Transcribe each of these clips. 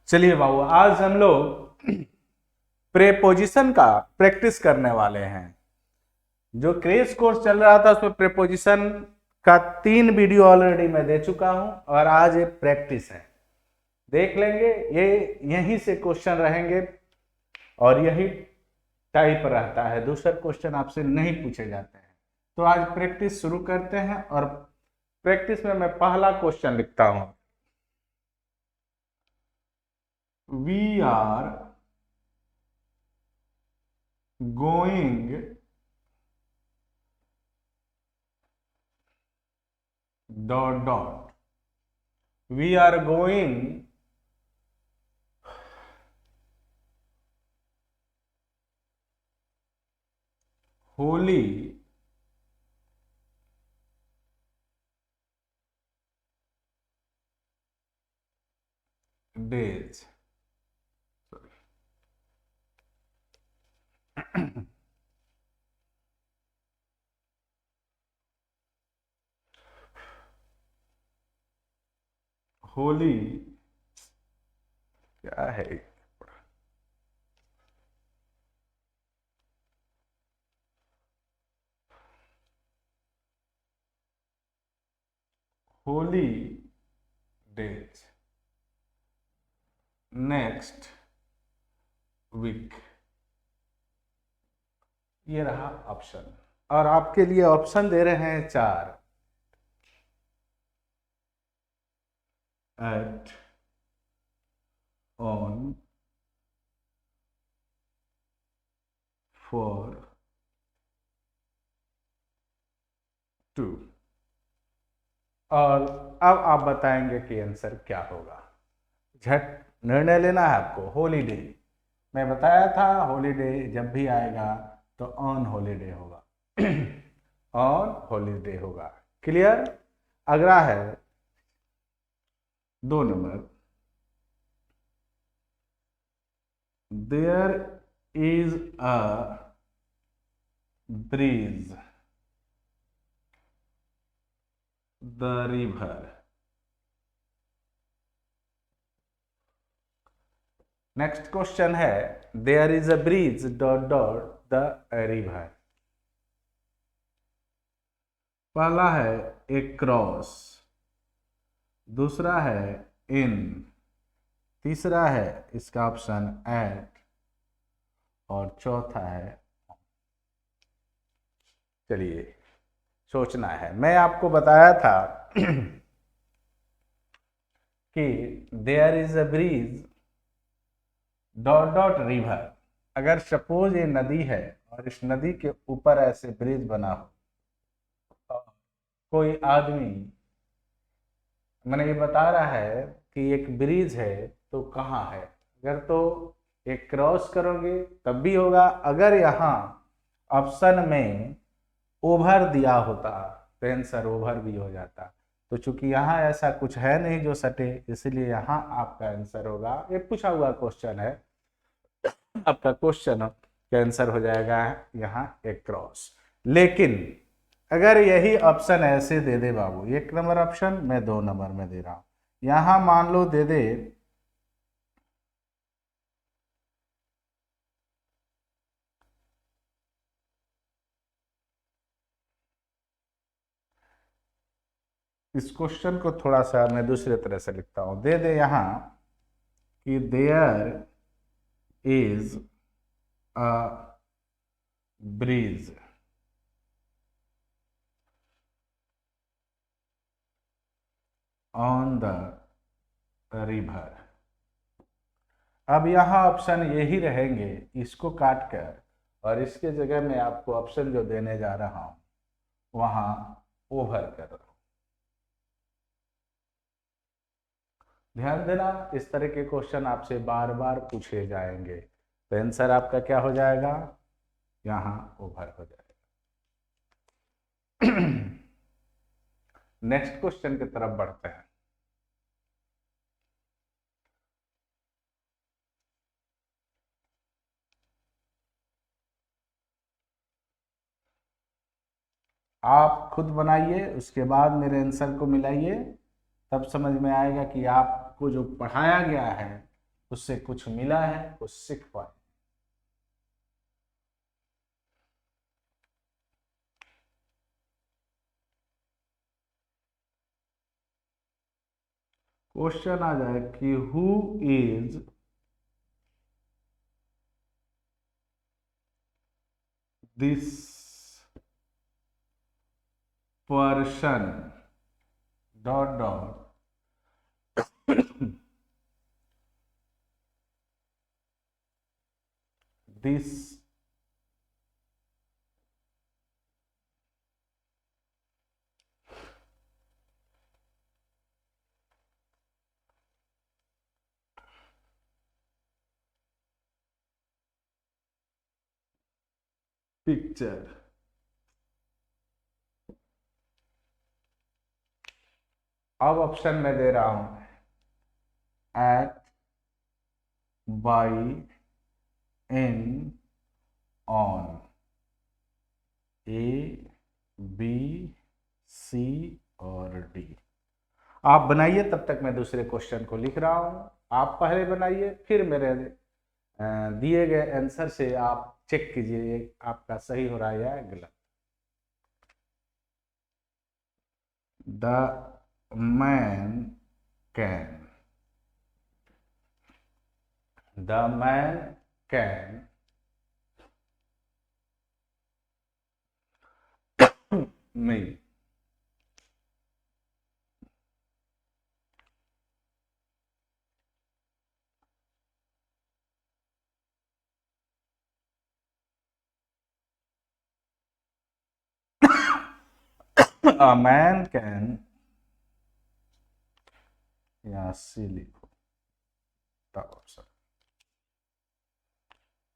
चलिए बाबू, आज हम लोग प्रेपोजिशन का प्रैक्टिस करने वाले हैं। जो क्रेश कोर्स चल रहा था उसमें प्रेपोजिशन का 3 वीडियो ऑलरेडी मैं दे चुका हूं और आज ये प्रैक्टिस है। देख लेंगे, ये यहीं से क्वेश्चन रहेंगे और यही टाइप रहता है, दूसरे क्वेश्चन आपसे नहीं पूछे जाते हैं। तो आज प्रैक्टिस शुरू करते हैं और प्रैक्टिस में मैं पहला क्वेश्चन लिखता हूं। We are going dot dot. We are going holy days. Holy क्या है? Holy days next week. ये रहा ऑप्शन और आपके लिए ऑप्शन दे रहे हैं 4। At, on, for, to. और अब आप बताएंगे कि आंसर क्या होगा। झट निर्णय लेना है आपको। हॉलीडे, मैं बताया था हॉलीडे जब भी आएगा तो ऑन हॉलीडे होगा ऑन हॉलीडे होगा। क्लियर? अगला है 2 नंबर। There is a bridge the river. Next question है there is a bridge dot dot the river. पहला है ए क्रॉस, दूसरा है इन, तीसरा है इसका ऑप्शन एट और चौथा है। चलिए सोचना है। मैं आपको बताया था कि there is a bridge dot dot river. अगर सपोज ये नदी है और इस नदी के ऊपर ऐसे ब्रिज बना हो, तो कोई आदमी मैंने ये बता रहा है कि एक ब्रिज है तो कहाँ है। अगर तो एक क्रॉस करोगे तब भी होगा, अगर यहाँ ऑप्शन में ओवर दिया होता तो आंसर ओवर भी हो जाता। तो चूंकि यहाँ ऐसा कुछ है नहीं जो सटे, इसलिए यहाँ आपका आंसर होगा। ये पूछा हुआ क्वेश्चन है, आपका क्वेश्चन का आंसर हो जाएगा यहाँ एक क्रॉस। लेकिन अगर यही ऑप्शन ऐसे दे दे बाबू, 1 नंबर ऑप्शन मैं 2 नंबर में दे रहा हूं, यहां मान लो दे दे इस क्वेश्चन को थोड़ा सा मैं दूसरे तरह से लिखता हूं। दे दे यहां कि there is a bridge on the river. अब यहाँ ऑप्शन यही रहेंगे, इसको काट कर और इसके जगह में आपको ऑप्शन जो देने जा रहा हूं वहां ओवर कर रहा हूं। ध्यान देना, इस तरह के क्वेश्चन आपसे बार बार पूछे जाएंगे तो आंसर आपका क्या हो जाएगा? यहाँ ओवर हो जाएगा। नेक्स्ट क्वेश्चन की तरफ बढ़ते हैं। आप खुद बनाइए, उसके बाद मेरे आंसर को मिलाइए, तब समझ में आएगा कि आपको जो पढ़ाया गया है उससे कुछ मिला है, कुछ सीख पाए। क्वेश्चन आ जाए कि who is this person dot dot this picture. अब ऑप्शन में दे रहा हूं at, by, in, on, A, B, C और डी। आप बनाइए, तब तक मैं दूसरे क्वेश्चन को लिख रहा हूं। आप पहले बनाइए, फिर मेरे दिए गए आंसर से आप चेक कीजिए आपका सही हो रहा है या गलत। The man can, the man can me, a man can, या सी लिखो तब ऑप्शन,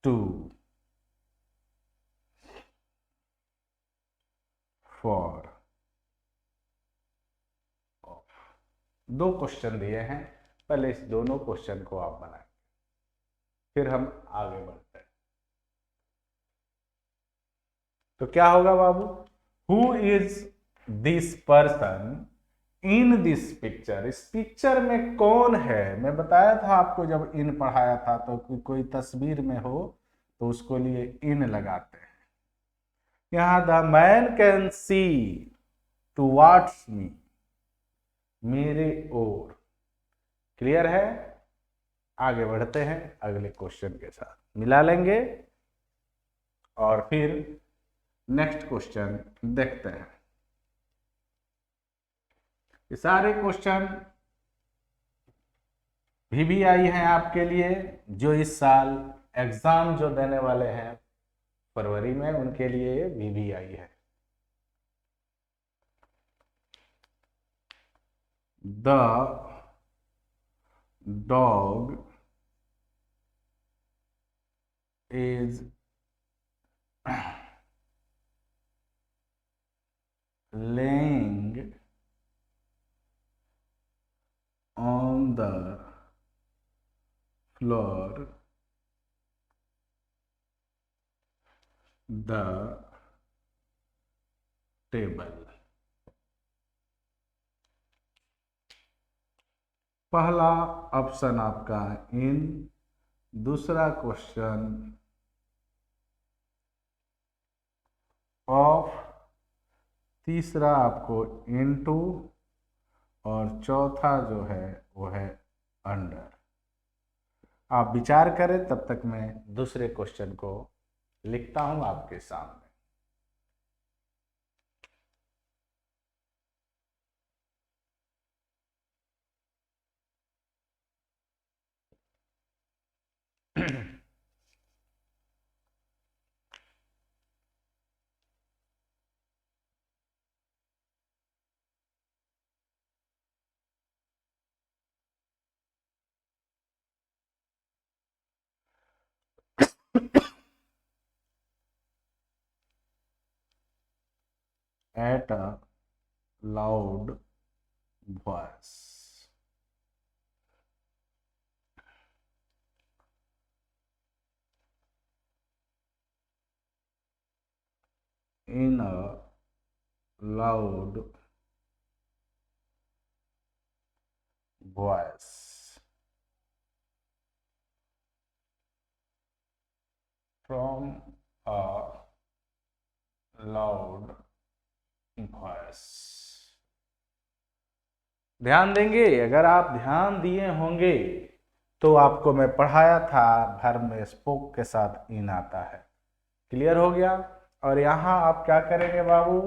टू, फॉर, दो क्वेश्चन दिए हैं, पहले इस दोनों क्वेश्चन को आप बनाएं, फिर हम आगे बढ़ते हैं। तो क्या होगा बाबू, who is this person in this picture, इस पिक्चर में कौन है। मैं बताया था आपको जब इन पढ़ाया था, तो कोई तस्वीर में हो तो उसको लिए इन लगाते हैं। यहां the man can see towards me, मेरे ओर। क्लियर है। आगे बढ़ते हैं अगले क्वेश्चन के साथ, मिला लेंगे और फिर नेक्स्ट क्वेश्चन देखते हैं। ये सारे क्वेश्चन VBI हैं आपके लिए, जो इस साल एग्जाम जो देने वाले हैं फरवरी में, उनके लिए ये VBI है। The dog is laying on the floor, the table। पहला ऑप्शन आपका इन, दूसरा क्वेश्चन ऑफ, तीसरा आपको इनटू और चौथा जो है वो है अंडर। आप विचार करें, तब तक मैं दूसरे क्वेश्चन को लिखता हूं आपके सामने। At a loud voice, in a loud voice, from a loud voice. ध्यान देंगे, अगर आप ध्यान दिए होंगे तो आपको मैं पढ़ाया था भर में स्पोक के साथ इन आता है। क्लियर हो गया। और यहाँ आप क्या करेंगे बाबू,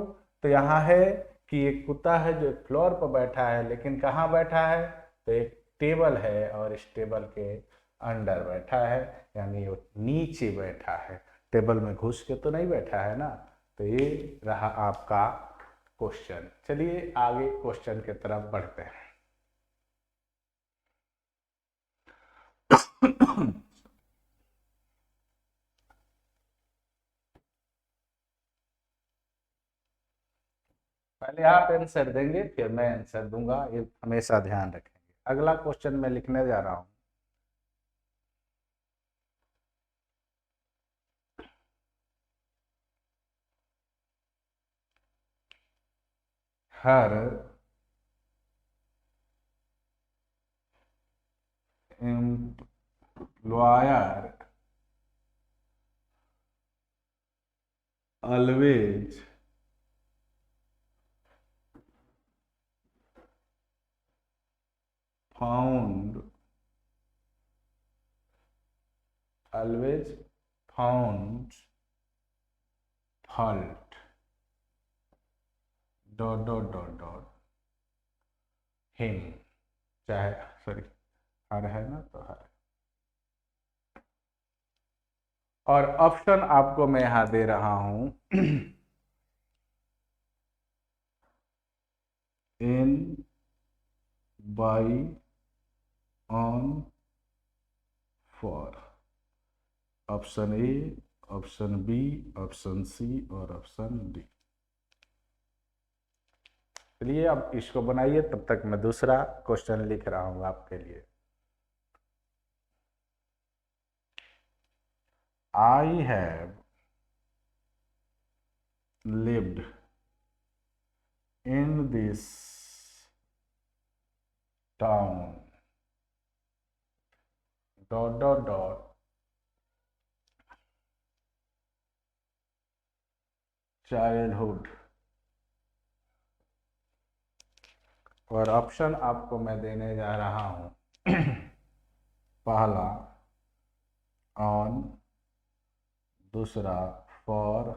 तो यहाँ है कि एक कुत्ता है जो एक फ्लोर पर बैठा है, लेकिन कहाँ बैठा है, तो एक टेबल है और इस टेबल के अंडर बैठा है, यानी वो नीचे बैठा है, टेबल में घुस के तो नहीं बैठा है ना। तो ये रहा आपका क्वेश्चन। चलिए आगे क्वेश्चन की तरफ बढ़ते हैं। पहले आप आंसर देंगे फिर मैं आंसर दूंगा, ये हमेशा ध्यान रखेंगे। अगला क्वेश्चन मैं लिखने जा रहा हूं। Her employer always found always found fault dot him, चाहे सॉरी हर है ना तो हर। और ऑप्शन आपको मैं यहां दे रहा हूं in by on for. Option A, option B, option C और ऑप्शन डी। चलिए अब इसको बनाइए, तब तक मैं दूसरा क्वेश्चन लिख रहा हूं आपके लिए। I have lived in this town childhood। और ऑप्शन आपको मैं देने जा रहा हूं पहला ऑन, दूसरा फॉर,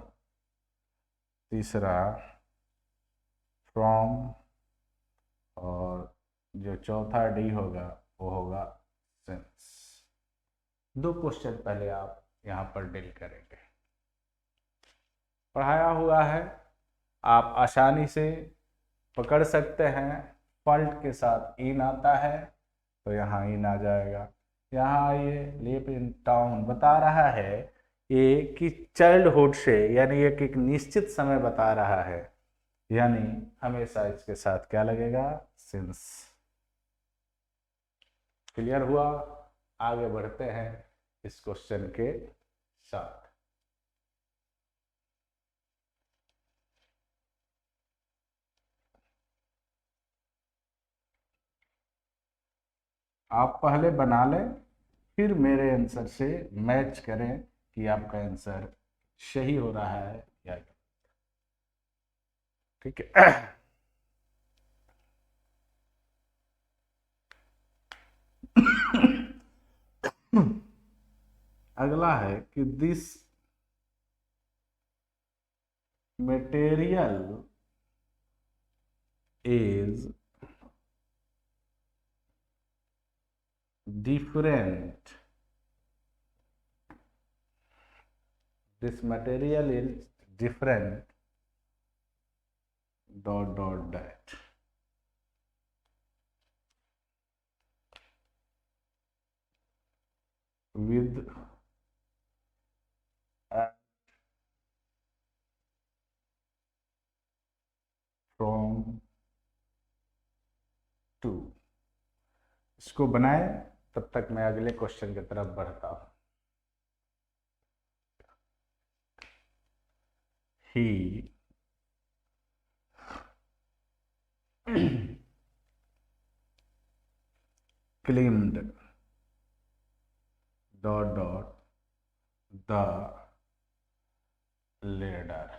तीसरा फ्रॉम और जो चौथा डी होगा वो होगा सिंस। दो क्वेश्चन पहले आप यहां पर डील करेंगे। पढ़ाया हुआ है, आप आसानी से पकड़ सकते हैं। फॉल्ट के साथ इन आता है तो यहाँ इन आ जाएगा। यहाँ आइए, लिव इन टाउन बता रहा है ये कि चाइल्डहुड से, यानी एक निश्चित समय बता रहा है, यानी हमेशा इसके साथ क्या लगेगा, सिंस। क्लियर हुआ। आगे बढ़ते हैं इस क्वेश्चन के साथ। आप पहले बना लें, फिर मेरे आंसर से मैच करें कि आपका आंसर सही हो रहा है या गलत। ठीक है। अगला है कि this material is different, this material is different that with from to। इसको बनाए, तब तक मैं अगले क्वेश्चन की तरफ बढ़ता हूं। ही claimed dot the ladder.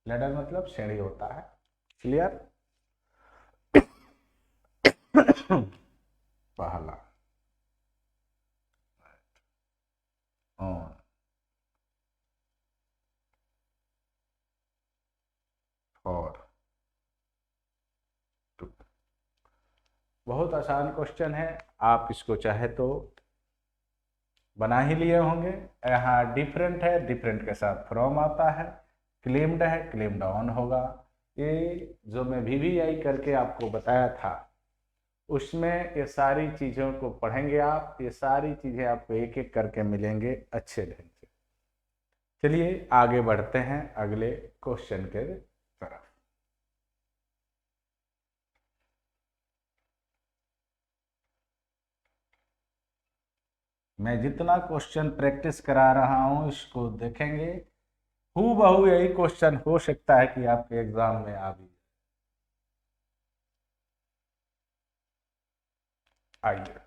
Ladder मतलब सीढ़ी होता है। क्लियर? पहला ऑन फॉर टू। बहुत आसान क्वेश्चन है, आप इसको चाहे तो बना ही लिए होंगे। यहाँ डिफरेंट है, डिफरेंट के साथ फ्रॉम आता है, क्लेम्ड है, क्लेम्ड ऑन होगा। ये जो मैं VVI करके आपको बताया था, उसमें ये सारी चीज़ों को पढ़ेंगे आप। ये सारी चीज़ें आपको एक एक करके मिलेंगे अच्छे ढंग से। चलिए आगे बढ़ते हैं अगले क्वेश्चन के तरफ। मैं जितना क्वेश्चन प्रैक्टिस करा रहा हूं इसको देखेंगे, हूबहू यही क्वेश्चन हो सकता है कि आपके एग्जाम में आ भी। आइए।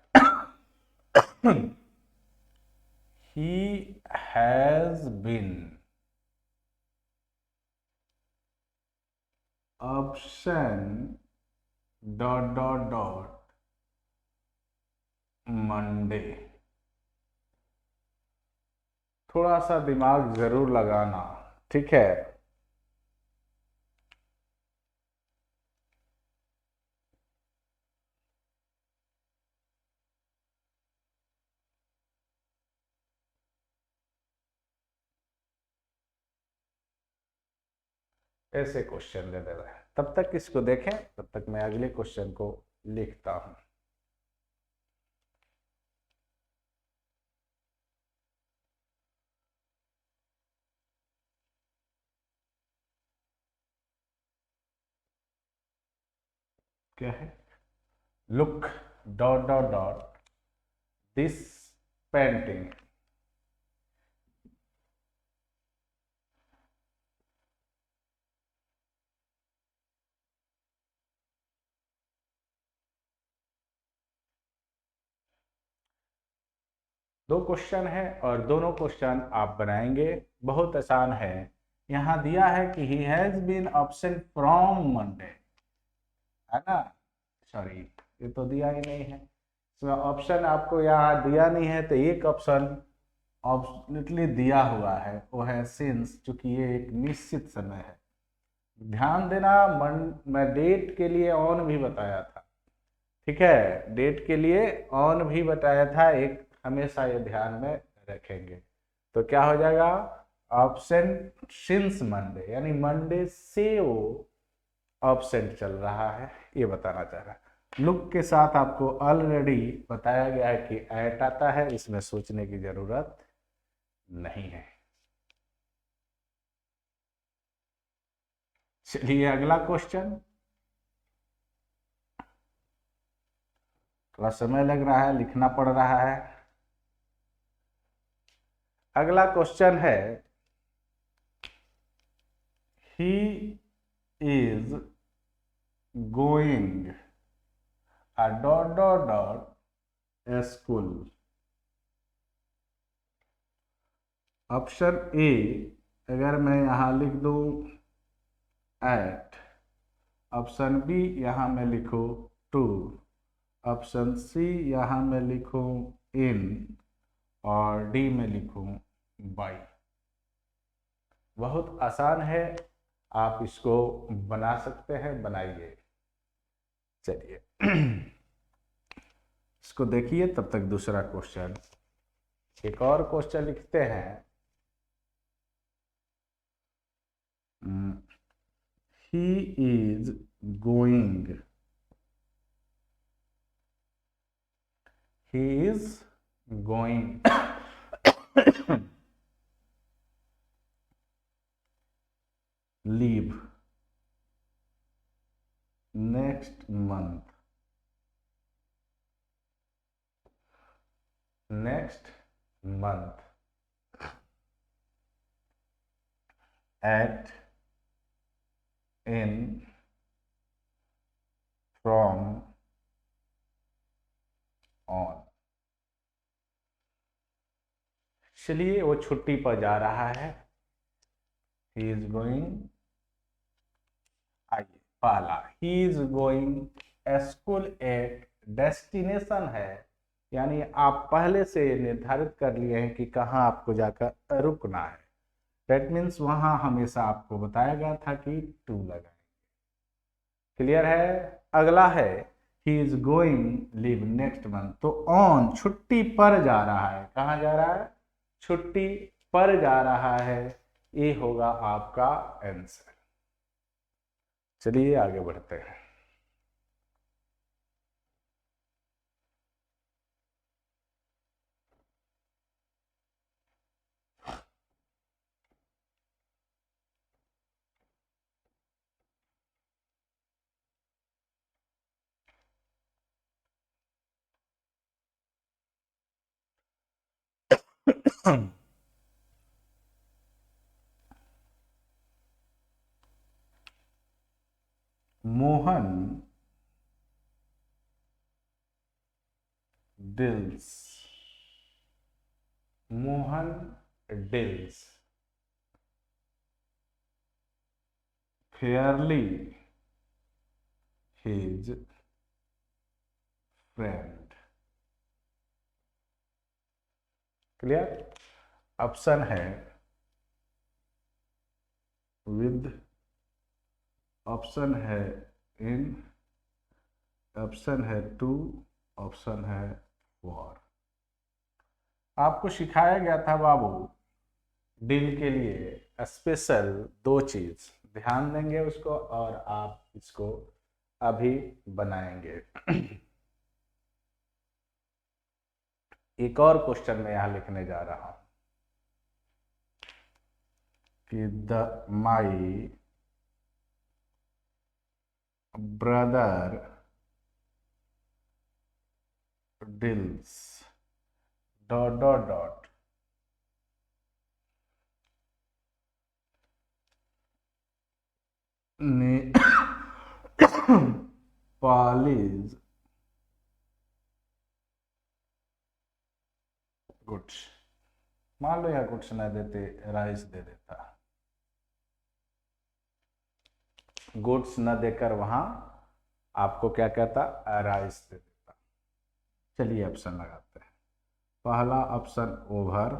He has been option dot dot dot Monday। थोड़ा सा दिमाग जरूर लगाना, ठीक है? ऐसे क्वेश्चन ले रहे हैं, तब तक इसको देखें, तब तक मैं अगले क्वेश्चन को लिखता हूं। क्या है? Look dot dot dot this painting. दो क्वेश्चन है और दोनों क्वेश्चन आप बनाएंगे, बहुत आसान है। यहाँ दिया है कि he has been option from Monday, है ना? सॉरी, ये तो दिया ही नहीं है इसमें। ऑप्शन आपको यहाँ दिया नहीं है, तो एक ऑप्शन ऑब्सोल्युटली दिया हुआ है, वो है सिंस, चूंकि ये एक निश्चित समय है। ध्यान देना, मैं डेट के लिए ऑन भी बताया था, ठीक है? डेट के लिए ऑन भी बताया था, एक हमेशा ये ध्यान में रखेंगे। तो क्या हो जाएगा? ऑप्शन सिंस मंडे, यानी मंडे से वो ऑब्सेंट चल रहा है, ये बताना चाह रहा है। लुक के साथ आपको ऑलरेडी बताया गया है कि एट आता है, इसमें सोचने की जरूरत नहीं है। चलिए अगला क्वेश्चन। थोड़ा समय लग रहा है, लिखना पड़ रहा है। अगला क्वेश्चन है, he is going a dot dot dot school। Option A, अगर मैं यहां लिख दूं एट, ऑप्शन बी यहां मैं लिखूं टू, ऑप्शन सी यहां मैं लिखूं इन, और डी में लिखूं बाई। बहुत आसान है, आप इसको बना सकते हैं, बनाइए। चलिए इसको देखिए, तब तक दूसरा क्वेश्चन, एक और क्वेश्चन लिखते हैं। He is going, he is going leave next month, next month at, in, from, on। चलिए, वो छुट्टी पर जा रहा है। ही इज गोइंग, आइए पहला, he is going school eight, destination है, यानी आप पहले से निर्धारित कर लिए हैं कि कहाँ आपको जाकर रुकना है। दैट मीन्स वहां हमेशा आपको बताया गया था कि टू लगाएंगे। क्लियर है। अगला है he is going leave next month, तो ऑन, छुट्टी पर जा रहा है। कहाँ जा रहा है? छुट्टी पर जा रहा है। ये होगा आपका आंसर। चलिए आगे बढ़ते हैं। Mohan deals, Mohan deals Fairlie his friend. Clear. Option है विद, ऑप्शन है इन, ऑप्शन है टू, ऑप्शन है फॉर। आपको सिखाया गया था बाबू डील के लिए स्पेशल दो चीज, ध्यान देंगे उसको और आप इसको अभी बनाएंगे। एक और क्वेश्चन मैं यहां लिखने जा रहा हूं कि the my brother deals dot dot dot पालीज गुड्स। मान लो या गुड्स ना देते, राइस दे देता, गुड्स न देकर वहां आपको क्या कहता, राइस दे देता। चलिए ऑप्शन लगाते हैं। पहला option over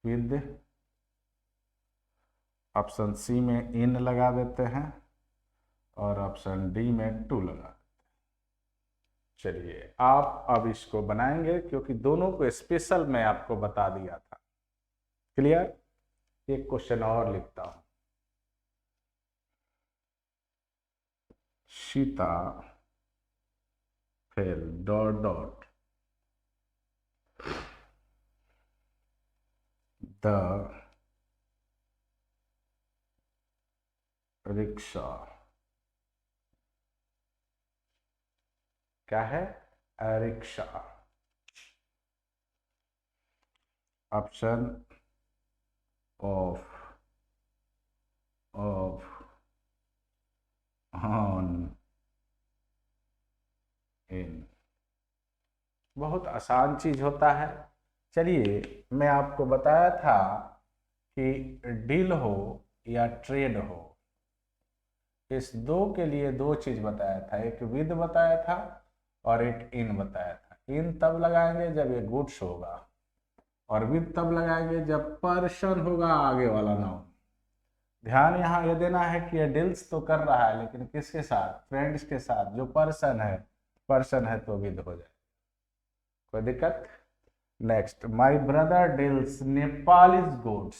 with, option C में इन लगा देते हैं और ऑप्शन डी में टू लगा देते हैं। चलिए आप अब इसको बनाएंगे क्योंकि दोनों को स्पेशल मैं आपको बता दिया था। क्लियर। एक क्वेश्चन और लिखता हूं। Sita fail dot dot the rickshaw. क्या है? Rickshaw. Option of on in. बहुत आसान चीज होता है। चलिए मैं आपको बताया था कि डील हो या ट्रेड हो, इस दो के लिए दो चीज बताया था, एक विद बताया था और एक इन बताया था। इन तब लगाएंगे जब ये गुड्स होगा और विद तब लगाएंगे जब पर्सन होगा आगे वाला नाउन। ध्यान यहाँ ये देना है कि ये डील्स तो कर रहा है लेकिन किसके साथ? फ्रेंड्स के साथ। जो पर्सन है, पर्सन है तो विद हो जाए, कोई दिक्कत। Next, my brother deals Nepali goods.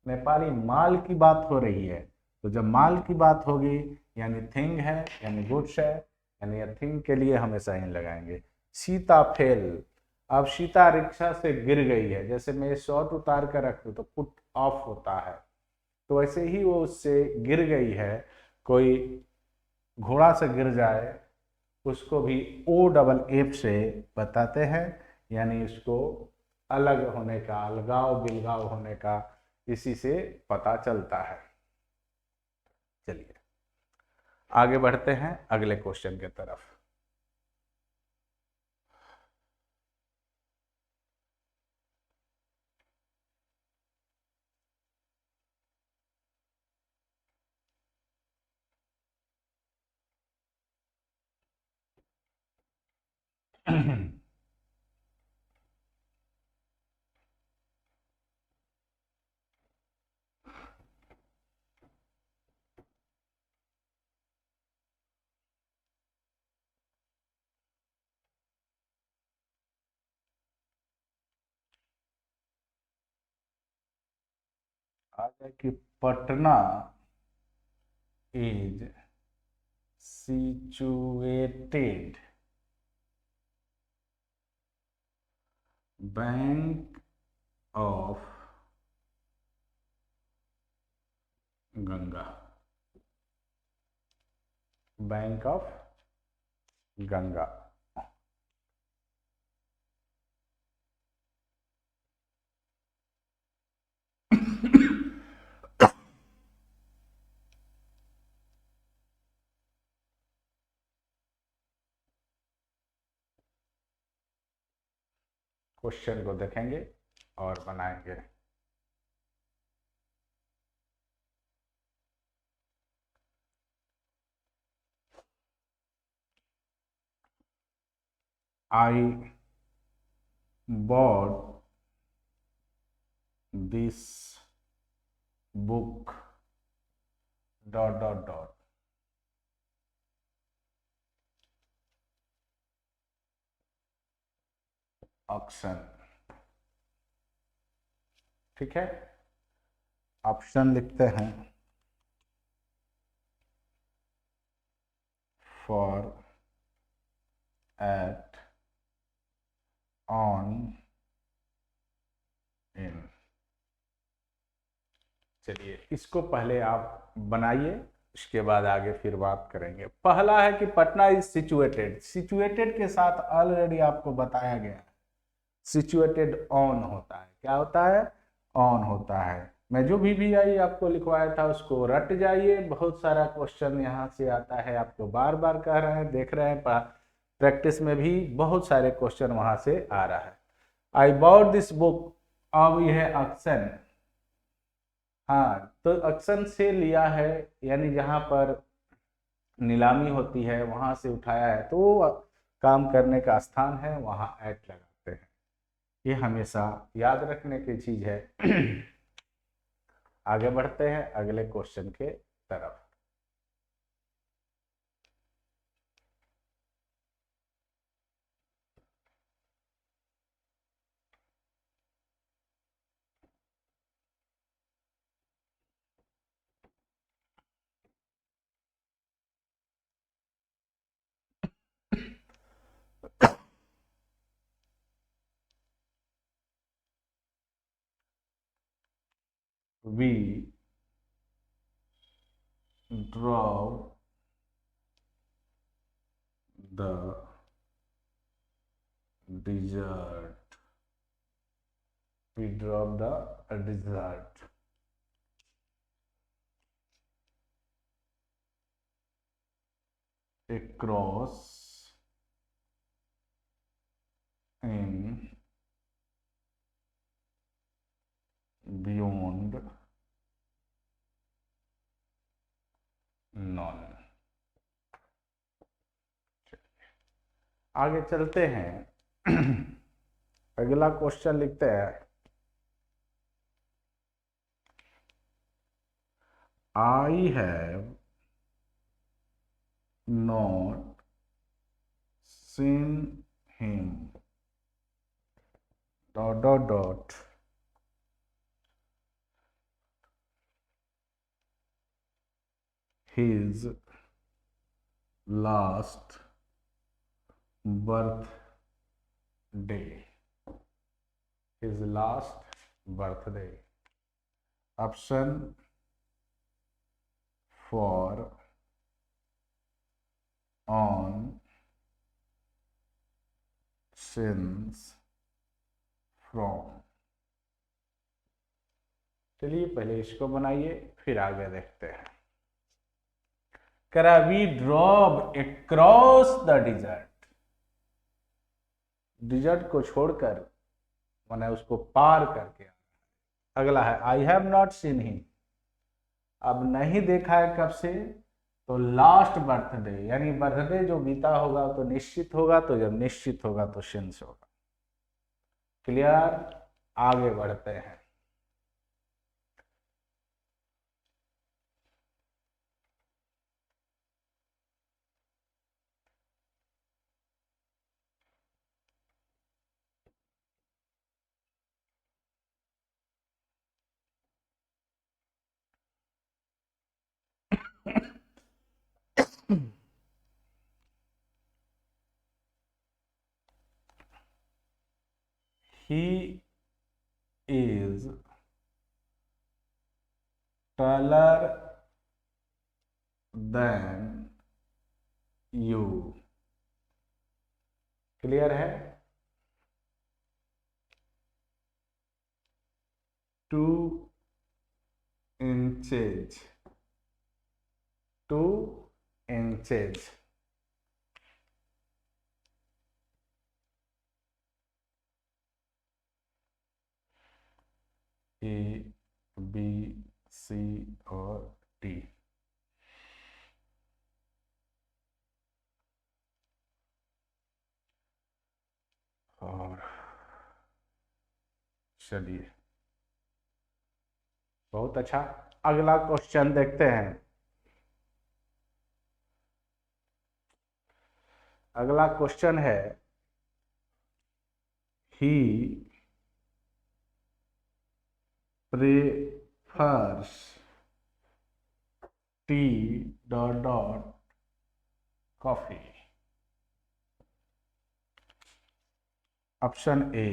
Nepali माल की बात हो रही है, तो जब माल की बात होगी यानी थिंग है, यानी गुड्स है, यानी थिंग के लिए हमेशा ही लगाएंगे। सीता फेल, अब सीता रिक्शा से गिर गई है। जैसे मैं शॉर्ट उतार कर रख दूं तो पुट ऑफ होता है, तो वैसे ही वो उससे गिर गई है। कोई घोड़ा से गिर जाए उसको भी ओ डबल एफ से बताते हैं, यानी इसको अलग होने का, अलगाव बिलगाव होने का इसी से पता चलता है। चलिए आगे बढ़ते हैं अगले क्वेश्चन की तरफ। आ जाए कि Patna is situated bank of Ganga, bank of Ganga. Question को देखेंगे और बनाएंगे। I bought this book dot dot dot option. ठीक है, ऑप्शन लिखते हैं फॉर एट ऑन इन। चलिए इसको पहले आप बनाइए, इसके बाद आगे फिर बात करेंगे। पहला है कि पटना इज सिचुएटेड। सिचुएटेड के साथ ऑलरेडी आपको बताया गया है सिचुएटेड ऑन होता है। क्या होता है? ऑन होता है। मैं जो भी आई आपको लिखवाया था उसको रट जाइए, बहुत सारा क्वेश्चन यहाँ से आता है, आपको बार बार कह रहे हैं, देख रहे हैं प्रैक्टिस में भी बहुत सारे क्वेश्चन वहां से आ रहा है। आई बॉट दिस बुक, अब यह है एक्शन। हाँ, तो एक्शन से लिया है, यानी जहां पर नीलामी होती है वहां से उठाया है, तो वो काम करने का स्थान है, वहां एट लगाते हैं। ये हमेशा याद रखने की चीज है। आगे बढ़ते हैं अगले क्वेश्चन के तरफ। We drove the desert. We drove the desert across in beyond none। आगे चलते हैं। अगला क्वेश्चन लिखते हैं, I have not seen him dot dot dot his last birthday, his last birthday। option for on since from। चलिए पहले इसको बनाइए फिर आगे देखते हैं। करा we drove across the desert, desert को छोड़कर मैंने उसको पार करके। अगला है I have not seen him, अब नहीं देखा है कब से, तो लास्ट बर्थडे, यानी बर्थडे जो बीता होगा तो निश्चित होगा, तो जब निश्चित होगा तो सिंस होगा। क्लियर? आगे बढ़ते हैं। He is taller than you। Clear है? 2 inches, 2 inches. A B C और डी। और चलिए, बहुत अच्छा। अगला क्वेश्चन देखते हैं। अगला क्वेश्चन है, ही prefers T dot dot coffee. Option A,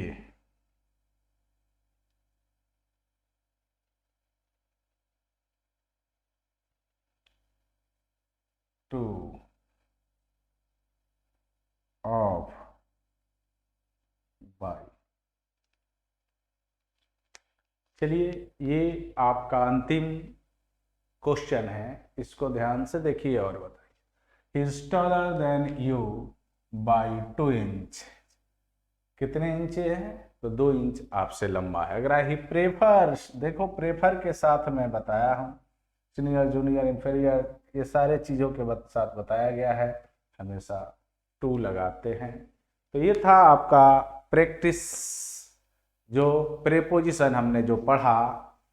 two of by. चलिए, ये आपका अंतिम क्वेश्चन है, इसको ध्यान से देखिए और बताइए। He is taller than you by 2 inch. कितने इंच है? तो 2 इंच आपसे लंबा है। अगर ही प्रेफर्स, देखो प्रेफर के साथ मैं बताया हूँ, सीनियर जूनियर इंफीरियर ये सारे चीज़ों के साथ बताया गया है, हमेशा 2 लगाते हैं। तो ये था आपका प्रैक्टिस, जो प्रेपोजिशन हमने जो पढ़ा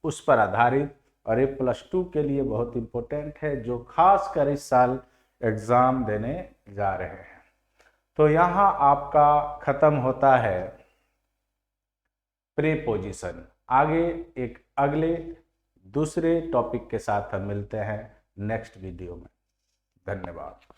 उस पर आधारित, और ये +2 के लिए बहुत इम्पोर्टेंट है, जो खास कर इस साल एग्ज़ाम देने जा रहे हैं। तो यहाँ आपका ख़त्म होता है प्रेपोजिशन। आगे एक अगले दूसरे टॉपिक के साथ हम मिलते हैं नेक्स्ट वीडियो में। धन्यवाद।